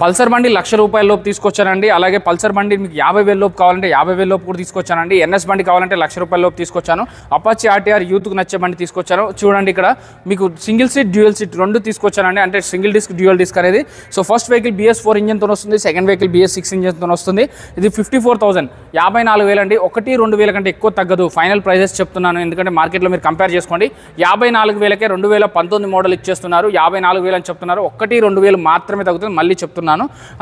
Pulsar బండి 1,00,000 రూపాయల లోపు తీసుకొచ్చానండి. అలాగే పల్సర్ బండి మీకు 50,000 లోపు కావాలంటే 50,000 లోపు కూడా తీసుకొచ్చానండి. ఎన్ఎస్ బండి కావాలంటే 1,00,000 రూపాయల లోపు తీసుకొచ్చాను. అపాచీ ఆర్టీఆర్ యూత్కు నచ్చే బండి తీసుకొచ్చాను. చూడండి ఇక్కడ మీకు సింగిల్ సీట్ డ్యూయల్ సీట్ రెండు తీసుకొచ్చానండి. అంటే సింగిల్ డిస్క్ డ్యూయల్ డిస్క్ అనేది. సో ఫస్ట్ వెహికల్ BS4 ఇంజన్తో వస్తుంది, సెకండ్ వెహికల్ BS6 ఇంజన్తో వస్తుంది. ఇది 54,000 54,000 అండి. 1-2,000 కంటే ఎక్కువ తగ్గదు. ఫైనల్ ప్రైజెస్ చెప్తున్నాను, ఎందుకంటే మార్కెట్లో మీరు కంపేర్ చేసుకోండి. 54,000కే 2019 మోడల్ ఇచ్చేస్తున్నారు. 54,000 అని చెప్తున్నారు. 1-2,000 మాత్రమే తగ్గుతుంది, మళ్ళీ చెప్తున్నాను.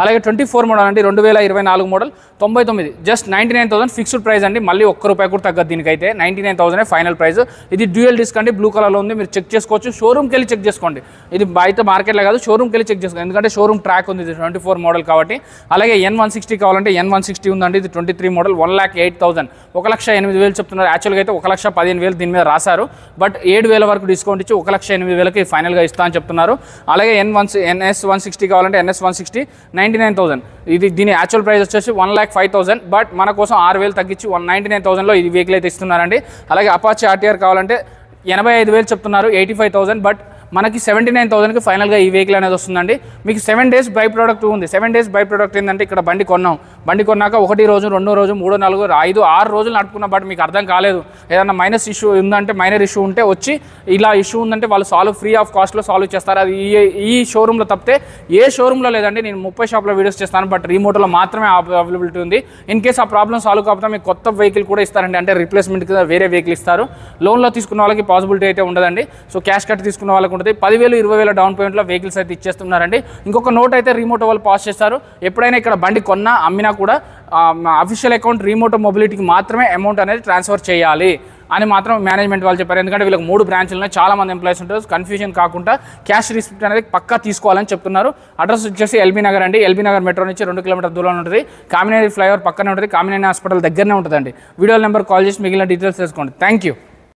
అలాగే 24 మోడల్ అండి, 2024 మోడల్ 99, జస్ట్ 99,000 ఫిక్స్డ్ ప్రైస్ అండి. మళ్ళీ ₹1 కూడా తగ్గదు దీనికైతే. 99,000 ఫైనల్ ప్రైస్. ఇది డ్యూయల్ డిస్క్ అండి, బ్లూ కలర్లో ఉంది. మీరు చెక్ చేసుకోవచ్చు, షోరూమ్కి వెళ్ళి చెక్ చేసుకోండి. ఇది బయట మార్కెట్లో కాదు, షోరూమ్కి వెళ్ళి చెక్ చేసుకోండి, ఎందుకంటే షోరూమ్ ట్రాక్ ఉంది. ఇది 24 మోడల్ కాబట్టి. అలాగే N160 కావాలంటే N160 ఉందండి. ఇది 23 మోడల్ 1,08,000 1,08,000 చెప్తున్నారు. యాక్చువల్గా అయితే 1,15,000 దీని మీద రాశారు, బట్ 7,000 వరకు డిస్కౌంట్ ఇచ్చి 1,08,000కి ఫైనల్గా ఇస్తా అని చెప్తున్నారు. అలాగే NS160 కావాలంటే NS160 99,000. ఇది దీని యాక్చువల్ ప్రైస్ వచ్చేసి 1,05,000, బట్ మన కోసం 6,000 తగ్గించి 199,000లో ఇది వెహికల్ అయితే ఇస్తున్నారండి. అలాగే అపాచీ ఆర్టీఆర్ కావాలంటే 85,000 చెప్తున్నారు, 85,000, బట్ మనకి 79,000కి ఫైనల్గా ఈ వెహికల్ అనేది వస్తుందండి. మీకు 7 days బై ప్రోడక్ట్ ఉంది. 7 days బై ప్రోడక్ట్ ఏంటంటే ఇక్కడ బండి కొన్నాం, బండి కొన్నాక 1 రోజు 2 రోజు 3 4 5 6 రోజులు నడుపుకున్నా, బట్ మీకు అర్థం కాలేదు, ఏదన్నా మైనస్ ఇష్యూ ఉందంటే, మైనర్ ఇష్యూ ఉంటే వచ్చి ఇలా ఇష్యూ ఉందంటే వాళ్ళు ఫ్రీ ఆఫ్ కాస్ట్లో సాల్వ్ చేస్తారు. అది ఈ షోరూంలో తప్పితే ఏ షోరూంలో లేదండి. నేను 30 షాప్లో వీడియోస్ చేస్తాను, బట్ రీమోటోలో మాత్రమే అవైలబిలిటీ ఉంది. ఇన్ కేస్ ఆ ప్రాబ్లమ్ సాల్వ్ కాకపోతే మీకు కొత్త వెహికల్ కూడా ఇస్తారండి, అంటే రీప్లేస్మెంట్ కింద వేరే వెహికల్ ఇస్తారు. లోన్లో తీసుకున్న వాళ్ళకి పాసిబిలిటీ అయితే ఉండదండి. సో క్యాష్ కట్ తీసుకున్న వాళ్ళకి ఉంటుంది. 10,000 20,000 డౌన్ పేమెంట్లో వెహికల్స్ అయితే ఇచ్చేస్తున్నారండి. ఇంకొక నోట్ అయితే రీమోటో వాళ్ళు పాస్ చేస్తారు. ఎప్పుడైనా ఇక్కడ బండి కొన్నా అమ్మినా కూడా అఫీషియల్ అకౌంట్ రీమోటో మొబిలిటీకి మాత్రమే అమౌంట్ అనేది ట్రాన్స్ఫర్ చేయాలి అని మాత్రం మేనేజ్మెంట్ వాళ్ళు చెప్పారు. ఎందుకంటే వీళ్ళకి 3 బ్రాంచ్లు, చాలా మంది ఎంప్లాయీస్ ఉంటారు. కన్ఫ్యూజన్ కాకుండా క్యాష్ రిసిప్ట్ అనేది పక్కా తీసుకోవాలని చెప్తున్నారు. అడ్రస్ వచ్చేసి ఎల్బీ నగర్ అండి. ఎల్బీ నగర్ మెట్రో నుంచి 2 కిలోమీటర్ దూరంలో ఉంటుంది. కామినేని ఫ్లైఓవర్ పక్కనే ఉంటుంది. కామినేని హాస్పిటల్ దగ్గరనే ఉంటుందండి. వీడియో నెంబర్ కాల్ చేసి మిగిలిన డీటెయిల్స్ తెలుసుకోండి. Thank you.